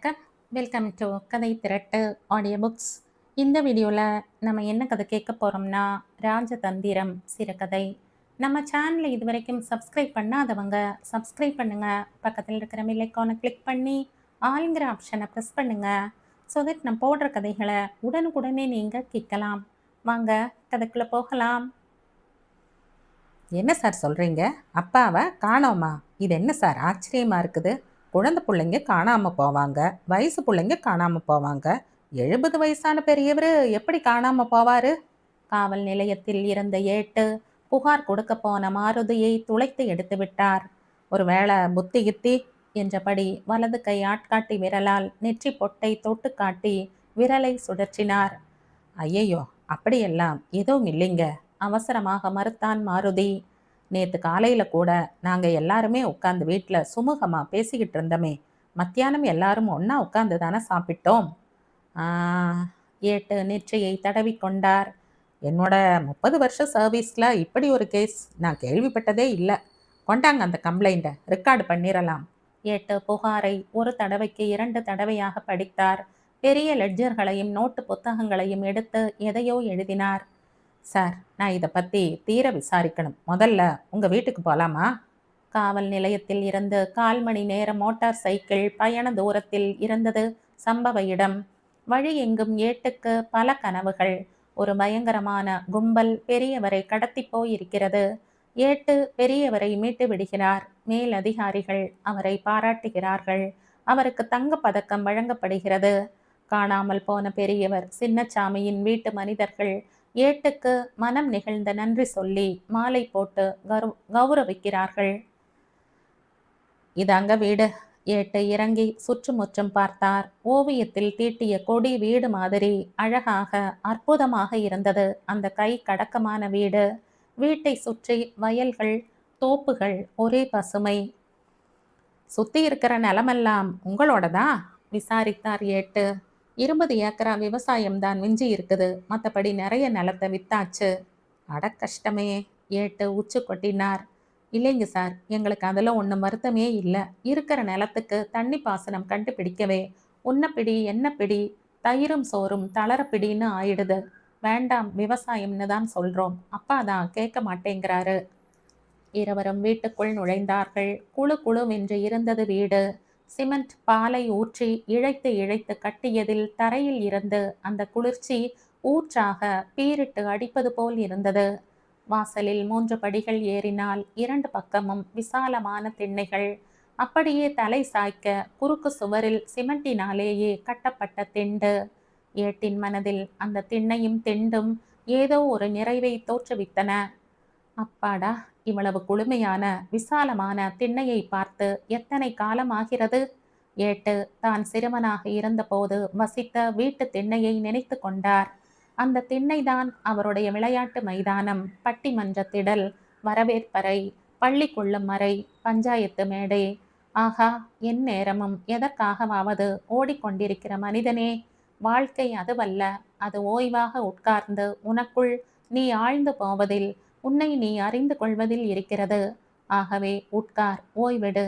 வணக்கம். Welcome to கதை திரட்டு audio books. இந்த வீடியோவில் நம்ம என்ன கதை கேட்க போகிறோம்னா, ராஜதந்திரம் சிறுகதை. நம்ம சேனலை இது வரைக்கும் சப்ஸ்கிரைப் பண்ணாதவங்க சப்ஸ்கிரைப் பண்ணுங்கள். பக்கத்தில் இருக்கிற பெல் ஐகானை கிளிக் பண்ணி ஆளுங்கிற ஆப்ஷனை ப்ரெஸ் பண்ணுங்கள். ஸோ தட் நான் போடுற கதைகளை உடனுக்குடனே நீங்கள் கேட்கலாம். வாங்க கதைக்குள்ளே போகலாம். என்ன சார் சொல்கிறீங்க? அப்பாவை காணோமா? இது என்ன சார் ஆச்சரியமாக இருக்குது? குழந்தை பிள்ளைங்க காணாமல் போவாங்க, வயசு பிள்ளைங்க காணாமல் போவாங்க. 70 வயசான பெரியவர் எப்படி காணாமல் போவார்? காவல் நிலையத்தில் இருந்த ஏட்டு புகார் கொடுக்க போன மாருதியை துளைத்து எடுத்து விட்டார். ஒரு வேளை புத்தி கித்தி என்றபடி வலது கை ஆட்காட்டி விரலால் நெற்றி பொட்டை தொட்டு காட்டி விரலை சுழற்றினார். ஐயையோ, அப்படியெல்லாம் எதுவும் இல்லைங்க, அவசரமாக மறுத்தான் மாருதி. நேற்று காலையில் கூட நாங்கள் எல்லாருமே உட்காந்து வீட்டில் சுமூகமாக பேசிக்கிட்டு இருந்தோமே. மத்தியானம் எல்லாரும் ஒன்றா உட்காந்து தானே சாப்பிட்டோம். ஏட்டு நெற்றியை தடவி கொண்டார். என்னோட 30 வருஷ சர்வீஸில் இப்படி ஒரு கேஸ் நான் கேள்விப்பட்டதே இல்லை. கொண்டாங்க அந்த கம்ப்ளைண்ட்டை, ரெக்கார்டு பண்ணிடலாம். ஏட்டு புகாரை ஒரு தடவைக்கு 2 தடவையாக படித்தார். பெரிய லெட்ஜர்களையும் நோட்டு புத்தகங்களையும் எடுத்து எதையோ எழுதினார். சார், நான் இதை பற்றி தீர விசாரிக்கணும். முதல்ல உங்கள் வீட்டுக்கு போகலாமா? காவல் நிலையத்தில் இருந்து 1/4 மணி நேர மோட்டார் சைக்கிள் பயண தூரத்தில் இருந்தது சம்பவ இடம். வழி எங்கும் ஏட்டுக்கு பல கனவுகள். ஒரு பயங்கரமான கும்பல் பெரியவரை கடத்தி போயிருக்கிறது. ஏட்டு பெரியவரை மீட்டு விடுகிறார். மேலதிகாரிகள் அவரை பாராட்டுகிறார்கள். அவருக்கு தங்கப் பதக்கம் வழங்கப்படுகிறது. காணாமல் போன பெரியவர் சின்னச்சாமியின் வீட்டு மனிதர்கள் ஏட்டுக்கு மனம் நிகழ்ந்த நன்றி சொல்லி மாலை போட்டு கௌரவிக்கிறார்கள். இதாங்க வீடு. ஏட்டு இறங்கி சுற்றுமுற்றும் பார்த்தார். ஓவியத்தில் தீட்டிய கொடி வீடு மாதிரி அழகாக அற்புதமாக இருந்தது அந்த கை கடக்கமான வீடு. வீட்டை சுற்றி வயல்கள், தோப்புகள், ஒரே பசுமை. சுத்தி இருக்கிற நிலமெல்லாம் உங்களோடதா? விசாரித்தார் ஏட்டு. 20 ஏக்கரா விவசாயம்தான் மிஞ்சி இருக்குது. மற்றபடி நிறைய நிலத்தை வித்தாச்சு. அட கஷ்டமே! ஏட்டு உச்சு கொட்டினார். இல்லைங்க சார், எங்களுக்கு அதில் ஒன்றும் வருத்தமே இல்லை. இருக்கிற நிலத்துக்கு தண்ணி பாசனம் கண்டுபிடிக்கவே உன்ன பிடி என்ன பிடி, தயிரும் சோறும் தளரப்பிடின்னு ஆயிடுது. வேண்டாம், விவசாயம்னு தான் சொல்கிறோம். அப்பா தான் கேட்க மாட்டேங்கிறாரு. இருவரும் வீட்டுக்குள் நுழைந்தார்கள். குழு குழுவென்று இருந்தது வீடு. சிமெண்ட் பாலை ஊற்றி இழைத்து இழைத்து கட்டியதில் தரையில் இருந்து அந்த குளிர்ச்சி ஊற்றாக பீரிட்டு அடிப்பது போல் இருந்தது. வாசலில் 3 படிகள் ஏறினால் 2 பக்கமும் விசாலமான திண்ணைகள். அப்படியே தலை சாய்க்க குறுக்கு சுவரில் சிமெண்டினாலேயே கட்டப்பட்ட திண்டு. ஏட்டின் மனதில் அந்த திண்ணையும் திண்டும் ஏதோ ஒரு நிறைவை தோற்றுவித்தன. அப்பாடா, இவ்வளவு குளுமையான விசாலமான திண்ணையை பார்த்து எத்தனை காலமாகிறது? ஏட்டு தான் சிறுவனாக இருந்தபோது வசித்த வீட்டு திண்ணையை நினைத்து கொண்டார். அந்த திண்ணைதான் அவருடைய விளையாட்டு மைதானம், பட்டிமன்ற திடல், வரவேற்பறை, பள்ளி கொள்ளும் அறை, பஞ்சாயத்து மேடை. ஆகா, என் நேரமும் எதற்காகவாவது ஓடிக்கொண்டிருக்கிற மனிதனே, வாழ்க்கை அதுவல்ல. அது ஓய்வாக உட்கார்ந்து உனக்குள் நீ ஆழ்ந்து போவதில், உன்னை நீ அறிந்து கொள்வதில் இருக்கிறது. ஆகவே உட்கார், ஓய்விடு,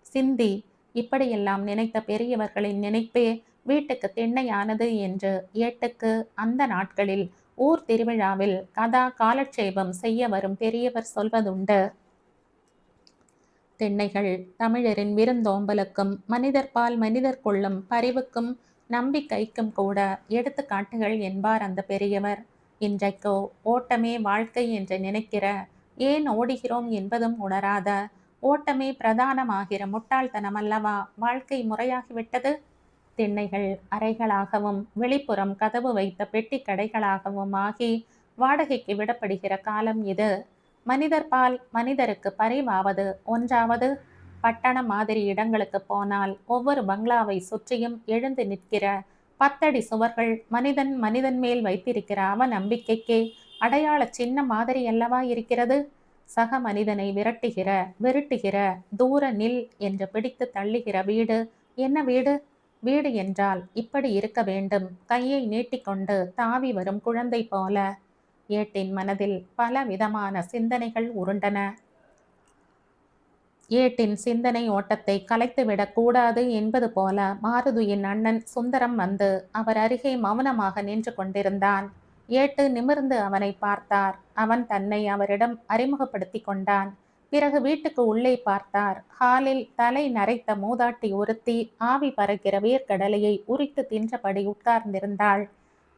சிந்தி. இப்படியெல்லாம் நினைத்த பெரியவர்களின் நினைப்பே வீட்டுக்கு திண்ணையானது என்று ஏட்டுக்கு அந்த நாட்களில் ஊர் திருவிழாவில் கதா காலட்சேபம் செய்ய வரும் பெரியவர் சொல்வதுண்டு. திண்ணைகள் தமிழரின் விருந்தோம்பலுக்கும் மனிதர்பால் மனிதர் கொள்ளும் பரிவுக்கும் நம்பிக்கைக்கும் கூட எடுத்துக்காட்டுகள் என்பார் அந்த பெரியவர். இன்றைக்கோ ஓட்டமே வாழ்க்கை என்று நினைக்கிற, ஏன் ஓடுகிறோம் என்பதும் உணராத, ஓட்டமே பிரதானமாகிற முட்டாள்தனம் அல்லவா வாழ்க்கை முறையாகிவிட்டது. திண்ணைகள் அறைகளாகவும் வெளிப்புறம் கதவு வைத்த பெட்டி கடைகளாகவும் ஆகி வாடகைக்கு விடப்படுகிற காலம் இது. மனிதர் பால் மனிதருக்கு பரிவாவது ஒன்றாவது. பட்டணம் மாதிரி இடங்களுக்கு போனால் ஒவ்வொரு பங்களாவை சுற்றியும் எழுந்து நிற்கிற 10 அடி சுவர்கள் மனிதன் மனிதன் மேல் வைத்திருக்கிற அவ நம்பிக்கைக்கே அடையாள சின்ன மாதிரி அல்லவா இருக்கிறது. சக மனிதனை விரட்டுகிற தூர நில் என்று பிடித்து தள்ளுகிற வீடு என்ன வீடு? வீடு என்றால் இப்படி இருக்க வேண்டும், கையை நீட்டிக்கொண்டு தாவி வரும் குழந்தை போல. ஏட்டின் மனதில் பல விதமான சிந்தனைகள் உருண்டன. ஏட்டின் சிந்தனை ஓட்டத்தை கலைத்துவிடக் கூடாது என்பது போல மாருதியின் அண்ணன் சுந்தரம் வந்து அவர் அருகே மௌனமாக நின்று கொண்டிருந்தான். ஏட்டு நிமிர்ந்து அவனை பார்த்தார். அவன் தன்னை அவரிடம் அறிமுகப்படுத்தி கொண்டான். பிறகு வீட்டுக்கு உள்ளே பார்த்தார். ஹாலில் தலை நரைத்த மூதாட்டி ஒருத்தி ஆவி பறக்கிற வேர்க்கடலையை உரித்து தின்றபடி உட்கார்ந்திருந்தாள்.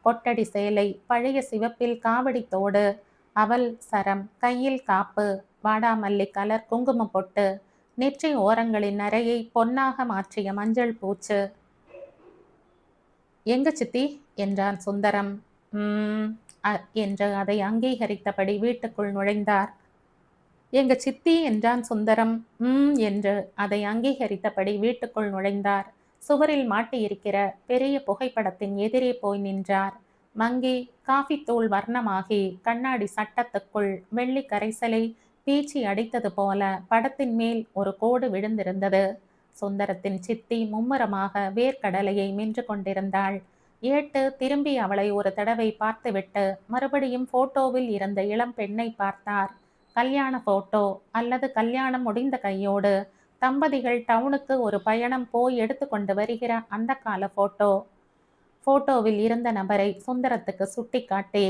கொட்டடி சேலை, பழைய சிவப்பில் காவடி தோடு, அவள் சரம், கையில் காப்பு, வாடாமல்லி கலர் குங்குமம் பொட்டு, நெற்றி ஓரங்களின் நரையை பொன்னாக மாற்றிய மஞ்சள் பூச்சு. எங்க சித்தி என்றான் சுந்தரம். என்று அதை அங்கீகரித்தபடி வீட்டுக்குள் நுழைந்தார். எங்க சித்தி என்றான் சுந்தரம். என்று அதை அங்கீகரித்தபடி வீட்டுக்குள் நுழைந்தார். சுவரில் மாட்டியிருக்கிற பெரிய புகைப்படத்தின் எதிரே போய் நின்றார். மங்கி காஃபி தூள் வர்ணமாகி கண்ணாடி சட்டத்துக்குள் வெள்ளி கரைசலை பீச்சி அடித்தது போல படத்தின் மேல் ஒரு கோடு விழுந்திருந்தது. சுந்தரத்தின் சித்தி மும்முரமாக வேர்க்கடலையை மென்று கொண்டிருந்தாள். ஏட்டு திரும்பி அவளை ஒரு தடவை பார்த்துவிட்டு மறுபடியும் போட்டோவில் இருந்த இளம் பெண்ணை பார்த்தார். கல்யாண போட்டோ அல்லது கல்யாணம் முடிந்த கையோடு தம்பதிகள் டவுனுக்கு ஒரு பயணம் போய் எடுத்து கொண்டு வருகிற அந்த கால போட்டோ. போட்டோவில் இருந்த நபரை சுந்தரத்துக்கு சுட்டி காட்டி,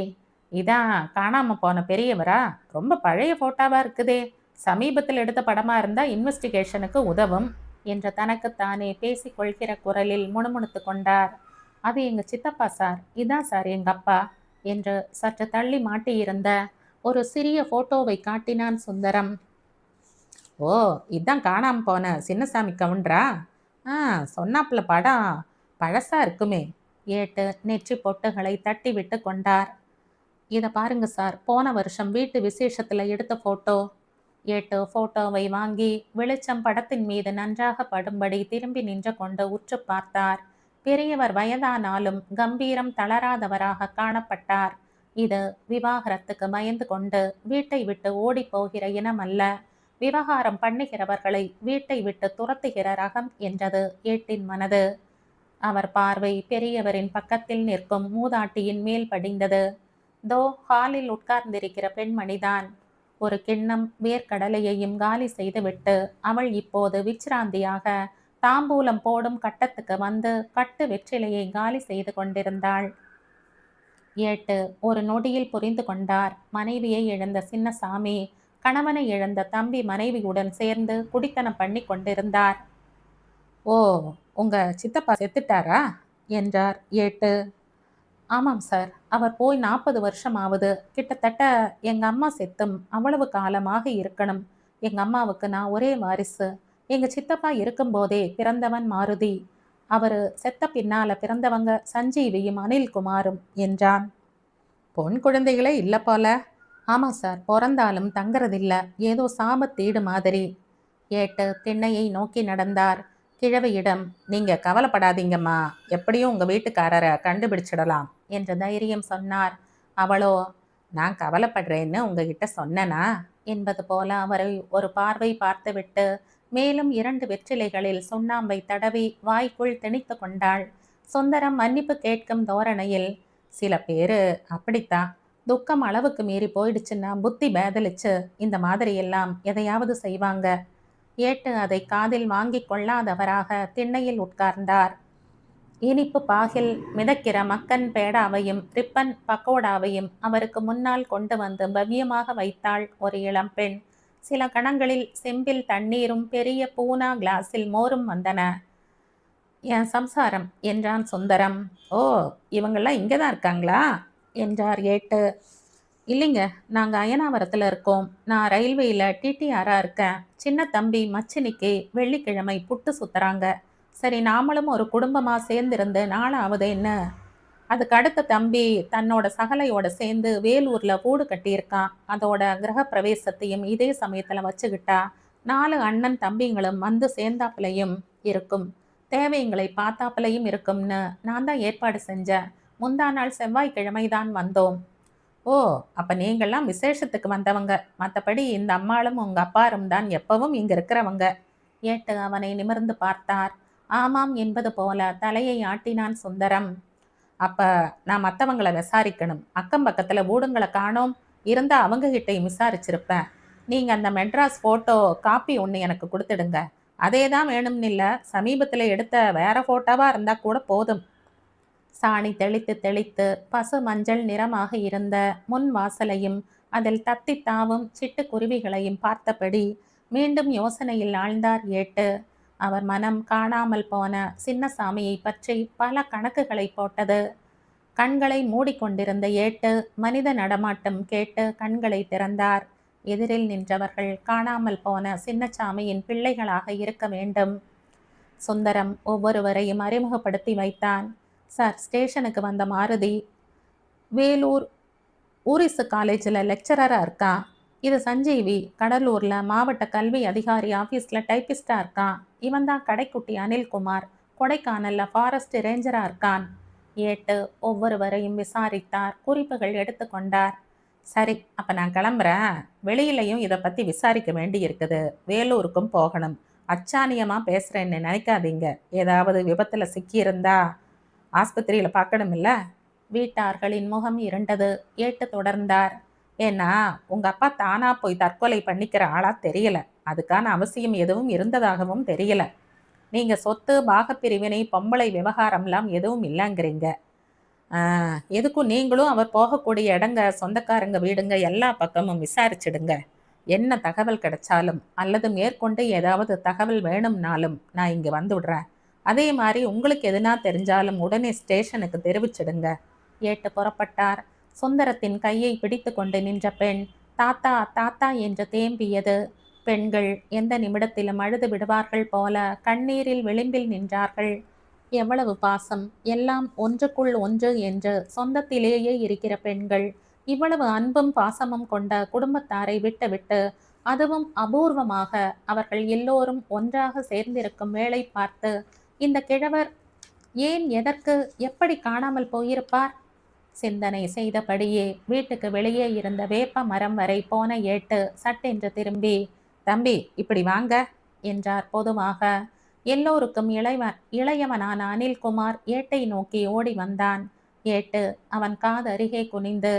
இதான் காணாம போன பெரியவரா? ரொம்ப பழைய போட்டோவா இருக்குதே. சமீபத்தில் எடுத்த படமா இருந்தா இன்வெஸ்டிகேஷனுக்கு உதவும் என்று தனக்குத்தானே பேசிக்கொள்கிற குரலில் முணுமுணுத்து கொண்டார். அது எங்க சித்தப்பா சார், இதான் சார் எங்க அப்பா என்று சற்று தள்ளி மாட்டியிருந்த ஒரு சிறிய போட்டோவை காட்டினான் சுந்தரம். ஓ, இதான் காணாம போன சின்னசாமி கவுண்டரா? சொன்னாப்புல படம் பழசா இருக்குமே. ஏட்டு நெற்றி பொட்டுகளை தட்டி விட்டு கொண்டார். இதை பாருங்க சார், போன வருஷம் வீட்டு விசேஷத்துல எடுத்த போட்டோ. ஏட்டு போட்டோவை வாங்கி வெளிச்சம் படத்தின் மீது நன்றாக படும்படி திரும்பி நின்று கொண்டு உற்று பார்த்தார். பெரியவர் வயதானாலும் கம்பீரம் தளராதவராக காணப்பட்டார். இது விவாகரத்துக்கு பயந்து கொண்டு வீட்டை விட்டு ஓடி போகிற இனம் அல்ல. விவகாரம் பண்ணுகிறவர்களை வீட்டை விட்டு துரத்துகிற ரகம் என்றது ஏட்டின் மனது. அவர் பார்வை பெரியவரின் பக்கத்தில் நிற்கும் மூதாட்டியின் மேல் படிந்தது. தோ ஹாலில் உட்கார்ந்திருக்கிற பெண்மணிதான். ஒரு கிண்ணம் வேர்க்கடலையையும் காலி செய்துவிட்டு அவள் இப்போது விச்சிராந்தியாக தாம்பூலம் போடும் கட்டத்துக்கு வந்து கட்டு வெற்றிலையை காலி செய்து கொண்டிருந்தாள். ஏட்டு ஒரு நொடியில் புரிந்து கொண்டார். மனைவியை இழந்த சின்னசாமி கணவனை இழந்த தம்பி மனைவியுடன் சேர்ந்து குடித்தனம் பண்ணி கொண்டிருந்தார். ஓ, உங்க சித்தப்பா செத்துட்டாரா என்றார் ஏட்டு. ஆமாம் சார், அவர் போய் 40 வருஷம் ஆகுது. கிட்டத்தட்ட எங்க அம்மா செத்தும் அவ்வளவு காலமாக இருக்கணும். எங்க அம்மாவுக்கு நான் ஒரே வாரிசு. எங்க சித்தப்பா இருக்கும்போதே பிறந்தவன் மாருதி. அவரு செத்த பின்னால பிறந்தவங்க சஞ்சீவியும் அனில்குமாரும் என்றான். பொன் குழந்தைகளே இல்லை போல. ஆமாம் சார், பிறந்தாலும் தங்கறதில்ல, ஏதோ சாபத்தீடு மாதிரி. ஏட்டு திண்ணையை நோக்கி நடந்தார். கிழவியிடம், நீங்க கவலைப்படாதீங்கம்மா, எப்படியும் உங்க வீட்டுக்காரரை கண்டுபிடிச்சிடலாம் என்று தைரியம் சொன்னார். அவளோ, நான் கவலைப்படுறேன்னு உங்ககிட்ட சொன்னனா என்பது போல அவரை ஒரு பார்வை பார்த்துவிட்டு மேலும் 2 வெற்றிலைகளில் சுண்ணாம்பை தடவி வாய்க்குள் திணித்து கொண்டாள். சுந்தரம் மன்னிப்பு கேட்கும் தோரணையில், சில பேரு அப்படித்தான், துக்கம் அளவுக்கு மீறி போயிடுச்சுன்னா புத்தி பேதலிச்சு இந்த மாதிரி எல்லாம் எதையாவது செய்வாங்க. ஏட்டு அதை காதில் வாங்கி கொள்ளாதவராக திண்ணையில் உட்கார்ந்தார். இனிப்பு பாகில் மிதக்கிற மக்கன் பேடாவையும் ரிப்பன் பக்கோடாவையும் அவருக்கு முன்னால் கொண்டு வந்து பவ்யமாக வைத்தாள் ஒரு இளம்பெண். சில கணங்களில் செம்பில் தண்ணீரும் பெரிய பூனா கிளாஸில் மோரும் வந்தன. என் சம்சாரம் என்றான் சுந்தரம். ஓ, இவங்கெல்லாம் இங்கே தான் இருக்காங்களா என்றார் ஏட்டு. இல்லைங்க, நாங்கள் அயனாவரத்தில் இருக்கோம். நான் ரயில்வேயில் டிடிஆராக இருக்கேன். சின்ன தம்பி மச்சினிக்கு வெள்ளிக்கிழமை புட்டு சுத்துறாங்க. சரி, நாமளும் ஒரு குடும்பமாக சேர்ந்திருந்து நாளாவது என்ன. அதுக்கு அடுத்த தம்பி தன்னோட சகலையோட சேர்ந்து வேலூரில் வீடு கட்டியிருக்கான். அதோட கிரக பிரவேசத்தையும் இதே சமயத்தில் வச்சுக்கிட்டா 4 அண்ணன் தம்பிங்களும் வந்து சேர்ந்தாப்புலையும் இருக்கும், தேவைங்களை பார்த்தாப்புலையும் இருக்கும்னு நான் தான் ஏற்பாடு செஞ்சேன். முந்தா நாள் செவ்வாய்க்கிழமை தான் வந்தோம். ஓ, அப்போ நீங்கள்லாம் விசேஷத்துக்கு வந்தவங்க. மற்றபடி இந்த அம்மாளும் உங்கள் அப்பாரும் தான் எப்பவும் இங்கே இருக்கிறவங்க. ஏட்டு அவனை நிமிர்ந்து பார்த்தார். ஆமாம் என்பது போல தலையை ஆட்டினான் சுந்தரம். அப்போ நான் மற்றவங்களை விசாரிக்கணும். அக்கம் பக்கத்தில் வீடுங்களை காணோம், இருந்தால் அவங்ககிட்டையும் விசாரிச்சிருப்பேன். நீங்க அந்த மெட்ராஸ் போட்டோ காப்பி ஒன்று எனக்கு கொடுத்துடுங்க. அதே தான் வேணும்னு இல்லை, சமீபத்தில் எடுத்த வேற போட்டோவா இருந்தா கூட போதும். சாணி தெளித்து தெளித்து பசு மஞ்சள் நிறமாக இருந்த முன் வாசலையும் அதில் தத்தி தாவும் சிட்டுக்குருவிகளையும் பார்த்தபடி மீண்டும் யோசனையில் ஆழ்ந்தார் ஏட்டு. அவர் மனம் காணாமல் போன சின்னசாமியை பற்றி பல கணக்குகளை போட்டது. கண்களை மூடிக்கொண்டிருந்த ஏட்டு மனித நடமாட்டம் கேட்டு கண்களை திறந்தார். எதிரில் நின்றவர்கள் காணாமல் போன சின்னசாமியின் பிள்ளைகளாக இருக்க வேண்டும். சுந்தரம் ஒவ்வொருவரையும் அறிமுகப்படுத்தி வைத்தான். சார், ஸ்டேஷனுக்கு வந்த மாருதி வேலூர் ஊரிசு காலேஜில் லெக்சரராக இருக்கான். இது சஞ்சீவி, கடலூரில் மாவட்ட கல்வி அதிகாரி ஆஃபீஸில் டைப்பிஸ்டாக இருக்கான். இவன் தான் கடைக்குட்டி அனில்குமார், கொடைக்கானலில் ஃபாரஸ்ட் ரேஞ்சராக இருக்கான். ஏட்டு ஒவ்வொருவரையும் விசாரித்தார், குறிப்புகள் எடுத்துக்கொண்டார். சரி, அப்போ நான் கிளம்புறேன். வெளியிலையும் இதை பற்றி விசாரிக்க வேண்டி இருக்குது. வேலூருக்கும் போகணும். அச்சானியமாக பேசுகிறேன்னு நினைக்காதீங்க. ஏதாவது விபத்தில் சிக்கியிருந்தா ஆஸ்பத்திரியில் பார்க்கணும் இல்லை? வீட்டார்களின் முகம் இருண்டது. ஏட்டு தொடர்ந்தார். ஏன்னா உங்கள் அப்பா தானா போய் தற்கொலை பண்ணிக்கிற ஆளாக தெரியல. அதுக்கான அவசியம் எதுவும் இருந்ததாகவும் தெரியல. நீங்கள் சொத்து பாகப்பிரிவினை பொம்பளை விவகாரம்லாம் எதுவும் இல்லைங்கிறீங்க. எதுக்கும் நீங்களும் அவர் போகக்கூடிய இடங்க, சொந்தக்காரங்க வீடுங்க எல்லா பக்கமும் விசாரிச்சிடுங்க. என்ன தகவல் கிடைச்சாலும் அல்லது மேற்கொண்டு ஏதாவது தகவல் வேணும்னாலும் நான் இங்கே வந்து விடுறேன். அதே மாதிரி உங்களுக்கு எதுனா தெரிஞ்சாலும் உடனே ஸ்டேஷனுக்கு தெரிவிச்சிடுங்க. ஏட்டு புறப்பட்டார். சுந்தரத்தின் கையை பிடித்து கொண்டு நின்ற பெண் தாத்தா தாத்தா என்று தேம்பியது. பெண்கள் எந்த நிமிடத்திலும் அழுது விடுவார்கள் போல கண்ணீரில் விளிம்பில் நின்றார்கள். எவ்வளவு பாசம்! எல்லாம் ஒன்றுக்குள் ஒன்று என்று சொந்தத்திலேயே இருக்கிற பெண்கள் இவ்வளவு அன்பும் பாசமும் கொண்ட குடும்பத்தாரை விட்டுவிட்டு, அதுவும் அபூர்வமாக அவர்கள் எல்லோரும் ஒன்றாக சேர்ந்திருக்கும் வேளை பார்த்து இந்த கிழவர் ஏன், எதற்கு, எப்படி காணாமல் போயிருப்பார்? சிந்தனை செய்தபடியே வீட்டுக்கு வெளியே இருந்த வேப்ப மரம் வரை போன ஏட்டு சட்டென்று திரும்பி, தம்பி இப்படி வாங்க என்றார் பொதுவாக. எல்லோருக்கும் இளையவனான அனில்குமார் ஏட்டை நோக்கி ஓடி வந்தான். ஏட்டு அவன் காது அருகே குனிந்து,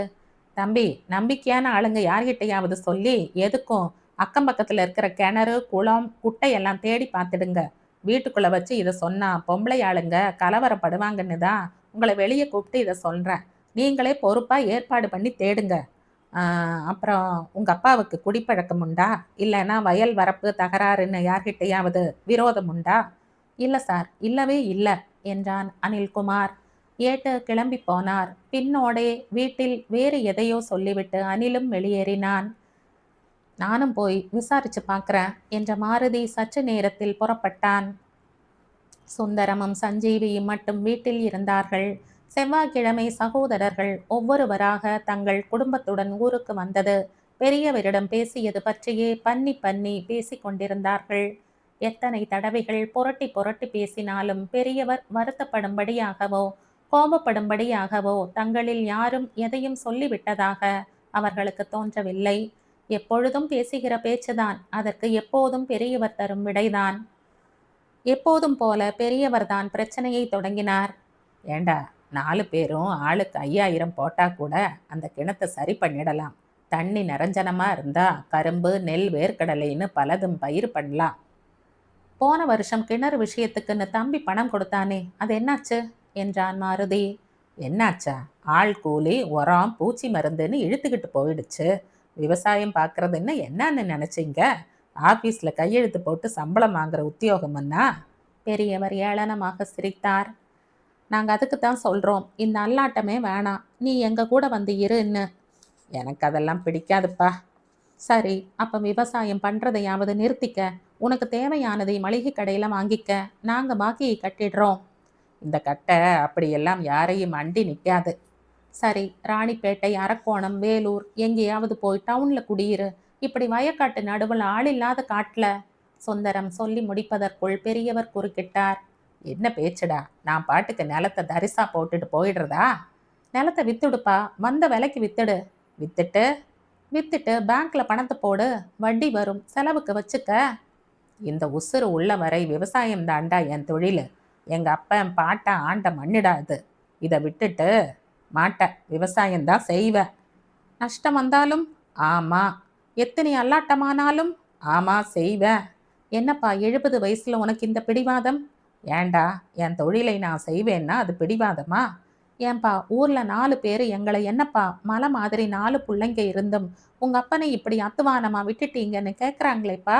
தம்பி, நம்பிக்கையான ஆளுங்க யார்கிட்டையாவது சொல்லி எதுக்கும் அக்கம் பக்கத்தில் இருக்கிற கிணறு குளம் குட்டையெல்லாம் தேடி பார்த்துடுங்க. வீட்டுக்குள்ளே வச்சு இதை சொன்னால் பொம்பளை ஆளுங்க கலவரப்படுவாங்கன்னு தான் உங்களை வெளியே கூப்பிட்டு இதை சொல்கிறேன். நீங்களே பொறுப்பாக ஏற்பாடு பண்ணி தேடுங்க. அப்புறம் உங்கள் அப்பாவுக்கு குடிப்பழக்கம் உண்டா? இல்லைன்னா வயல் வரப்பு தகராறுன்னு யார்கிட்டையாவது விரோதம் உண்டா? இல்லை சார், இல்லவே இல்லை என்றான் அனில்குமார். ஏட்டு கிளம்பி போனார். பின்னோடே வீட்டில் வேறு எதையோ சொல்லிவிட்டு அனிலும் வெளியேறினான். நானும் போய் விசாரிச்சு பார்க்குறேன் என்ற மாருதி சற்று நேரத்தில் புறப்பட்டான். சுந்தரமும் சஞ்சீவியும் மட்டும் வீட்டில் இருந்தார்கள். செவ்வாய்க்கிழமை சகோதரர்கள் ஒவ்வொருவராக தங்கள் குடும்பத்துடன் ஊருக்கு வந்தது. பெரியவரிடம் பேசியது பற்றியே பன்னி பன்னி பேசிக் கொண்டிருந்தார்கள். எத்தனை தடவைகள் புரட்டி புரட்டி பேசினாலும் பெரியவர் வருத்தப்படும்படியாகவோ கோபப்படும்படியாகவோ தங்களில் யாரும் எதையும் சொல்லிவிட்டதாக அவர்களுக்கு தோன்றவில்லை. எப்பொழுதும் பேசுகிற பேச்சுதான், அதற்கு எப்போதும் பெரியவர் தரும் விடைதான். எப்போதும் போல பெரியவர்தான் பிரச்சனையை தொடங்கினார். ஏண்டா, 4 பேரும் ஆளுக்கு 5000 போட்டா கூட அந்த கிணத்தை சரி பண்ணிடலாம். தண்ணி நிரஞ்சனமாக இருந்தால் கரும்பு, நெல், வேர்க்கடலைன்னு பலதும் பயிர் பண்ணலாம். போன வருஷம் கிணறு விஷயத்துக்குன்னு தம்பி பணம் கொடுத்தானே, அது என்னாச்சு என்றான் மாருதி. என்னாச்சா? ஆள் கூலி, உரம், பூச்சி மருந்துன்னு இழுத்துக்கிட்டு போயிடுச்சு. விவசாயம் பார்க்குறதுன்னு என்னன்னு நினச்சிங்க? ஆஃபீஸில் கையெழுத்து போட்டு சம்பளம் வாங்குற உத்தியோகம்னா? பெரியவர் ஏளனமாக சிரித்தார். நாங்கள் அதுக்கு தான் சொல்கிறோம், இந்த அல்லாட்டமே வேணாம், நீ எங்கள் கூட வந்து இருன்னு. எனக்கு அதெல்லாம் பிடிக்காதுப்பா. சரி, அப்போ விவசாயம் பண்ணுறதையாவது நிறுத்திக்க. உனக்கு தேவையானதை மளிகை கடையில் வாங்கிக்க. நாங்கள் பாக்கியை கட்டிடுறோம். இந்த கட்டை அப்படியெல்லாம் யாரையும் அண்டி நிற்காது. சரி, ராணிப்பேட்டை, அரக்கோணம், வேலூர் எங்கேயாவது போய் டவுனில் குடியிரு. இப்படி வயக்காட்டு நடுவில் ஆளில்லாத காட்டில். சுந்தரம் சொல்லி முடிப்பதற்குள் பெரியவர் குறுக்கிட்டார். என்ன பேச்சுடா? நான் பாட்டுக்கு நிலத்தை தரிசா போட்டுட்டு போயிடுறதா? நிலத்தை வித்துடுப்பா, வந்த விலைக்கு வித்துடு. வித்துட்டு பேங்க்ல பணத்தை போடு, வட்டி வரும், செலவுக்கு வச்சுக்க. இந்த உசுறு உள்ள வரை விவசாயம் தாண்டா என் தொழில். எங்கள் அப்பன் பாட்டை ஆண்ட மண்ணிடாது. இதை விட்டுட்டு மாட்டேன், விவசாயம்தான் செய்வேன். நஷ்டம் வந்தாலும்? ஆமாம். எத்தனை அல்லாட்டமானாலும்? ஆமா செய்வேன். என்னப்பா 70 வயசுல உனக்கு இந்த பிடிவாதம்? ஏண்டா, என் தொழிலை நான் செய்வேன்னா அது பிடிவாதமா? ஏன்பா ஊர்ல 4 பேரு எங்களை என்னப்பா மலை மாதிரி 4 புள்ளைங்க இருந்தும் உங்க அப்பனை இப்படி அத்துவானமா விட்டுட்டீங்கன்னு கேக்குறாங்களேப்பா.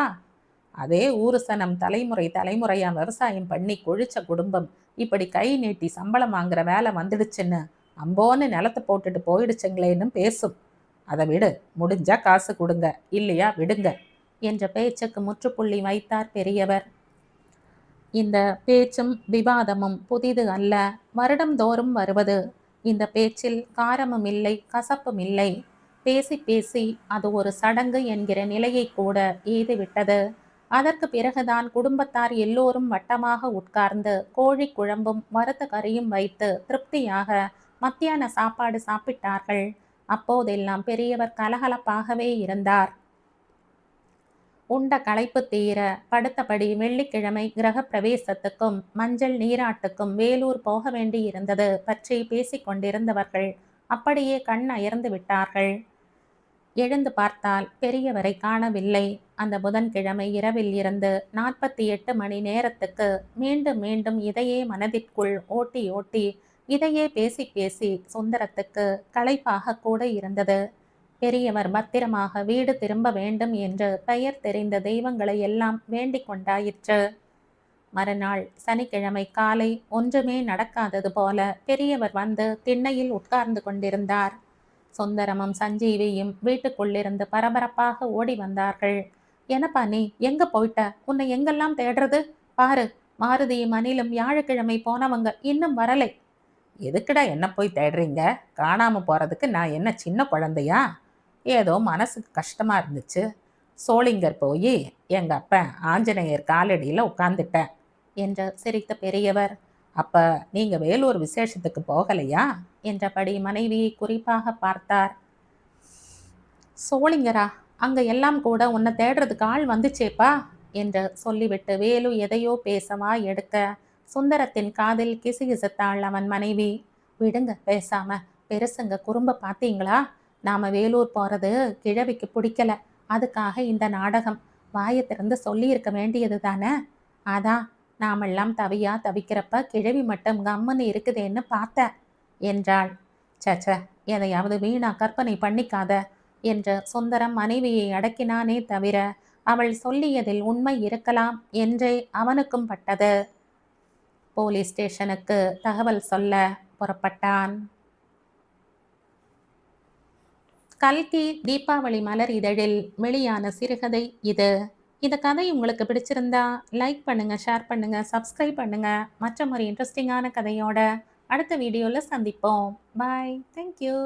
அதே ஊரு சனம் தலைமுறை தலைமுறையா விவசாயம் பண்ணி கொழிச்ச குடும்பம் இப்படி கை நீட்டி சம்பளம் வாங்குற வேலை வந்துடுச்சுன்னு அம்போன்னு நிலத்தை போட்டுட்டு போயிடுச்சுங்களேன்னு பேசும். அதை விடு, முடிஞ்சா காசு கொடுங்க, இல்லையா விடுங்க என்ற பேச்சுக்கு முற்றுப்புள்ளி வைத்தார் பெரியவர். இந்த பேச்சும் விவாதமும் புதிது அல்ல, வருடந்தோறும் வருவது. இந்த பேச்சில் காரமும் இல்லை, கசப்பும் இல்லை. பேசி பேசி அது ஒரு சடங்கு என்கிற நிலையை கூட எய்துவிட்டது. அதற்கு பிறகுதான் குடும்பத்தார் எல்லோரும் வட்டமாக உட்கார்ந்து கோழி குழம்பும் வறுத்த கறியும் வைத்து திருப்தியாக மத்தியான சாப்பாடு சாப்பிட்டார்கள். அப்போதெல்லாம் பெரியவர் கலகலப்பாகவே இருந்தார். உண்ட களைப்பு தீர படுத்தபடி வெள்ளிக்கிழமை கிரக பிரவேசத்துக்கும் மஞ்சள் நீராட்டுக்கும் வேலூர் போக வேண்டியிருந்தது பற்றி பேசிக் கொண்டிருந்தவர்கள் அப்படியே கண் அயர்ந்து விட்டார்கள். எழுந்து பார்த்தால் பெரியவரை காணவில்லை. அந்த புதன்கிழமை இரவில் இருந்து 48 மணி நேரத்துக்கு மீண்டும் மீண்டும் இதையே மனதிற்குள் ஓட்டி ஓட்டி இதையே பேசி பேசி சுந்தரத்துக்கு களைப்பாக கூட இருந்தது. பெரியவர் பத்திரமாக வீடு திரும்ப வேண்டும் என்று பெயர் தெரிந்த தெய்வங்களை எல்லாம் வேண்டிக் கொண்டாயிற்று. மறுநாள் சனிக்கிழமை காலை ஒன்றுமே நடக்காதது போல பெரியவர் வந்து திண்ணையில் உட்கார்ந்து கொண்டிருந்தார். சுந்தரமும் சஞ்சீவியும் வீட்டுக்குள்ளிருந்து பரபரப்பாக ஓடி வந்தார்கள். என்னப்பா நீ எங்க போயிட்ட? உன்னை எங்கெல்லாம் தேடுறது? பாரு, மாருதியும் அனிலும் வியாழக்கிழமை போனவங்க இன்னும் வரலை. எதுக்குடா என்ன போய் தேடுறீங்க? காணாம போறதுக்கு நான் என்ன சின்ன குழந்தையா? ஏதோ மனசுக்கு கஷ்டமா இருந்துச்சு. சோளிங்கர் போய் எங்க அப்பன் ஆஞ்சநேயர் காலடியில் உட்கார்ந்துட்டேன் என்று சிரித்த பெரியவர், அப்ப நீங்க வேலூர் விசேஷத்துக்கு போகலையா என்றபடி மனைவியை குறிப்பாக பார்த்தார். சோளிங்கரா, அங்க எல்லாம் கூட உன்னை தேடுறதுக்கு ஆள் வந்துச்சேப்பா என்று சொல்லிவிட்டு வேலு எதையோ பேசவா எடுக்க சுந்தரத்தின் காதில் கிசுகிசுத்தாள் அவன் மனைவி. விடுங்க பேசாம, பெருசுங்க குறும்ப பார்த்தீங்களா? நாம வேலூர் போறது கிழவிக்கு பிடிக்கல, அதுக்காக இந்த நாடகம். வாயை திறந்து சொல்லி இருக்க வேண்டியது தானே. அதான் நாமெல்லாம் தவியா தவிக்கிறப்ப கிழவி மட்டும் கம்முன்னு இருக்குதேன்னு பார்த்தேன் என்றாள். சச்ச, எதையாவது வீணா கற்பனை பண்ணிக்காத என்று சுந்தரம் மனைவியை அடக்கினானே தவிர அவள் சொல்லியதில் உண்மை இருக்கலாம் என்றே அவனுக்கும் பட்டது. போலீஸ் ஸ்டேஷனுக்கு தகவல் சொல்ல புறப்பட்டான். கல்கி தீபாவளி மலர் இதழில் வெளியான சிறுகதை இது. இந்த கதை உங்களுக்கு பிடிச்சிருந்தா லைக் பண்ணுங்க, ஷேர் பண்ணுங்க, சப்ஸ்கிரைப் பண்ணுங்க. மற்றும் ஒரு இன்ட்ரெஸ்டிங்கான கதையோட அடுத்த வீடியோவில் சந்திப்போம். பாய், தேங்க்யூ.